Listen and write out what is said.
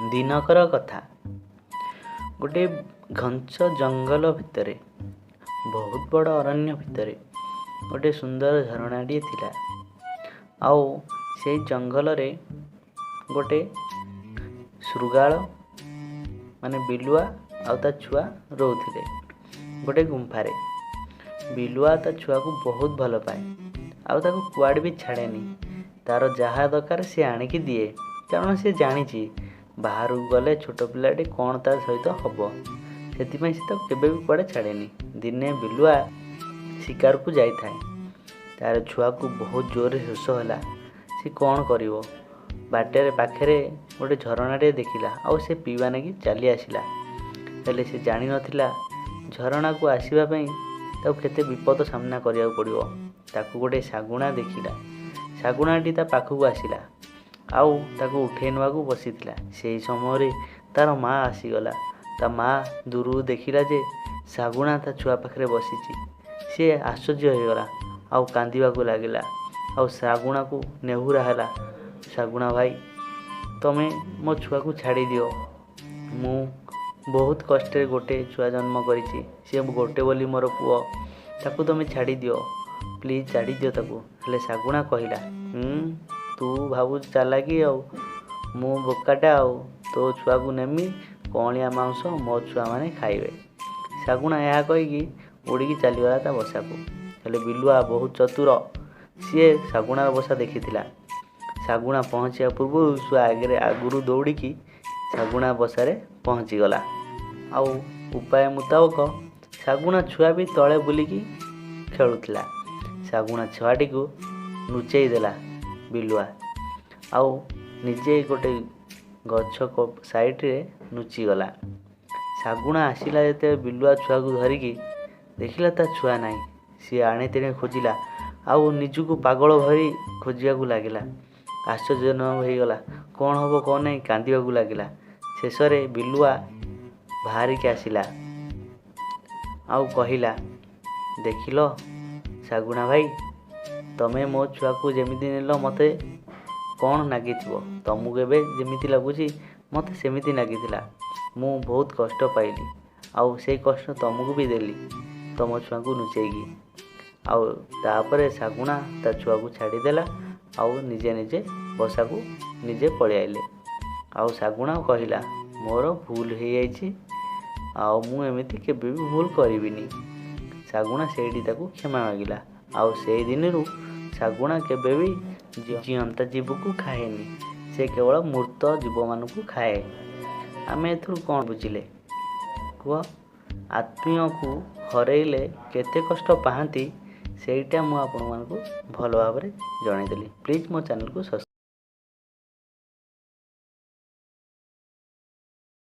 ଦିନକର କଥା। ଗୋଟେ ଘଞ୍ଚ ଜଙ୍ଗଲ ଭିତରେ, ବହୁତ ବଡ଼ ଅରଣ୍ୟ ଭିତରେ ଗୋଟେ ସୁନ୍ଦର ଝରଣାଟିଏ ଥିଲା। ଆଉ ସେଇ ଜଙ୍ଗଲରେ ଗୋଟେ ଶୃଗାଳ ମାନେ ବିଲୁଆ ଆଉ ତା ଛୁଆ ରହୁଥିଲେ ଗୋଟେ ଗୁମ୍ଫାରେ। ବିଲୁଆ ତା ଛୁଆକୁ ବହୁତ ଭଲ ପାଏ ଆଉ ତାକୁ କୁଆଡ଼େ ବି ଛାଡ଼େନି। ତାର ଯାହା ଦରକାର ସେ ଆଣିକି ଦିଏ, କାରଣ ସେ ଜାଣିଛି ବାହାରକୁ ଗଲେ ଛୋଟ ପିଲାଟି କ'ଣ ତା ସହିତ ହେବ। ସେଥିପାଇଁ ସେ ତାକୁ କେବେ ବି କୁଆଡ଼େ ଛାଡ଼େନି। ଦିନେ ବିଲୁଆ ଶିକାରକୁ ଯାଇଥାଏ। ତାର ଛୁଆକୁ ବହୁତ ଜୋରରେ ଶୋଷ ହେଲା। ସେ କ'ଣ କରିବ? ବାଟରେ ପାଖରେ ଗୋଟେ ଝରଣାଟିଏ ଦେଖିଲା ଆଉ ସେ ପିଇବା ନାଗି ଚାଲି ଆସିଲା। ହେଲେ ସେ ଜାଣିନଥିଲା ଝରଣାକୁ ଆସିବା ପାଇଁ ତାକୁ କେତେ ବିପଦ ସାମ୍ନା କରିବାକୁ ପଡ଼ିବ। ତାକୁ ଗୋଟେ ଶାଗୁଣା ଦେଖିଲା। ଶାଗୁଣାଟି ତା ପାଖକୁ ଆସିଲା ଆଉ ତାକୁ ଉଠେଇ ନେବାକୁ ବସିଥିଲା। ସେହି ସମୟରେ ତାର ମା ଆସିଗଲା। ତା ମା ଦୂରରୁ ଦେଖିଲା ଯେ ଶାଗୁଣା ତା ଛୁଆ ପାଖରେ ବସିଛି। ସେ ଆଶ୍ଚର୍ଯ୍ୟ ହୋଇଗଲା ଆଉ କାନ୍ଦିବାକୁ ଲାଗିଲା ଆଉ ଶାଗୁଣାକୁ ନେହୁରା ହେଲା। ଶାଗୁଣା ଭାଇ, ତମେ ମୋ ଛୁଆକୁ ଛାଡ଼ିଦିଅ। ମୁଁ ବହୁତ କଷ୍ଟରେ ଗୋଟେ ଛୁଆ ଜନ୍ମ କରିଛି। ସେ ଗୋଟେ ବୋଲି ମୋର ପୁଅ। ତାକୁ ତମେ ଛାଡ଼ିଦିଅ, ପ୍ଲିଜ୍ ଛାଡ଼ିଦିଅ ତାକୁ। ହେଲେ ଶାଗୁଣା କହିଲା, ତୁ ଭାବୁଛୁ ଚାଲାକି, ଆଉ ମୁଁ ବୋକାଟା, ଆଉ ତୋ ଛୁଆକୁ ନେମି କଅଁଳିଆ ମାଂସ ମୋ ଛୁଆମାନେ ଖାଇବେ। ଶାଗୁଣା ଏହା କହିକି ଉଡ଼ିକି ଚାଲିଗଲା ତା ବସାକୁ। ହେଲେ ବିଲୁଆ ବହୁତ ଚତୁର। ସିଏ ଶାଗୁଣାର ବସା ଦେଖିଥିଲା। ଶାଗୁଣା ପହଞ୍ଚିବା ପୂର୍ବରୁ ଛୁଆ ଆଗରୁ ଦୌଡ଼ିକି ଶାଗୁଣା ବସାରେ ପହଞ୍ଚିଗଲା। ଆଉ ଉପାୟ ମୁତାବକ ଶାଗୁଣା ଛୁଆ ବି ତଳେ ବୁଲିକି ଖେଳୁଥିଲା। ଶାଗୁଣା ଛୁଆଟିକୁ ଲୁଚେଇ ଦେଲା ବିଲୁଆ ଆଉ ନିଜେ ଗୋଟେ ଗଛ ସାଇଡ଼ରେ ଲୁଚିଗଲା। ଶାଗୁଣା ଆସିଲା ଯେତେବେଳେ ବିଲୁଆ ଛୁଆକୁ ଧରିକି ଦେଖିଲା ତା ଛୁଆ ନାହିଁ। ସିଏ ଆଣେତେଣେ ଖୋଜିଲା ଆଉ ନିଜକୁ ପାଗଳ ଭଳି ଖୋଜିବାକୁ ଲାଗିଲା। ଆଶ୍ଚର୍ଯ୍ୟଜନକ ହୋଇଗଲା। କ'ଣ ହେବ କ'ଣ ନାହିଁ କାନ୍ଦିବାକୁ ଲାଗିଲା। ଶେଷରେ ବିଲୁଆ ବାହାରିକି ଆସିଲା ଆଉ କହିଲା, ଦେଖିଲ ଶାଗୁଣା ଭାଇ, ତମେ ମୋ ଛୁଆକୁ ଯେମିତି ନେଲ ମୋତେ କ'ଣ ଲାଗିଥିବ? ତମକୁ ଏବେ ଯେମିତି ଲାଗୁଛି ମୋତେ ସେମିତି ଲାଗିଥିଲା। ମୁଁ ବହୁତ କଷ୍ଟ ପାଇଲି ଆଉ ସେଇ କଷ୍ଟ ତମକୁ ବି ଦେଲି ତମ ଛୁଆଙ୍କୁ ଲୁଚେଇକି। ଆଉ ତାପରେ ଶାଗୁଣା ତା ଛୁଆକୁ ଛାଡ଼ିଦେଲା ଆଉ ନିଜେ ବସାକୁ ନିଜେ ପଳେଇ ଆଇଲେ। ଆଉ ଶାଗୁଣା କହିଲା, ମୋର ଭୁଲ ହେଇଯାଇଛି ଆଉ ମୁଁ ଏମିତି କେବେ ବି ଭୁଲ କରିବିନି। ଶାଗୁଣା ସେଇଠି ତାକୁ କ୍ଷମା ମାଗିଲା। ଆଉ ସେଇ ଦିନରୁ ଶାଗୁଣା କେବେ ବି ଜିଅନ୍ତା ଜୀବକୁ ଖାଏନି। ସେ କେବଳ ମୃତ ଜୀବମାନଙ୍କୁ ଖାଏ। ଆମେ ଏଥିରୁ କ'ଣ ବୁଝିଲେ କୁହ? ଆତ୍ମୀୟକୁ ହରେଇଲେ କେତେ କଷ୍ଟ ପାଆନ୍ତି ସେଇଟା ମୁଁ ଆପଣମାନଙ୍କୁ ଭଲ ଭାବରେ ଜଣାଇଦେଲି। ପ୍ଲିଜ୍ ମୋ ଚ୍ୟାନେଲକୁ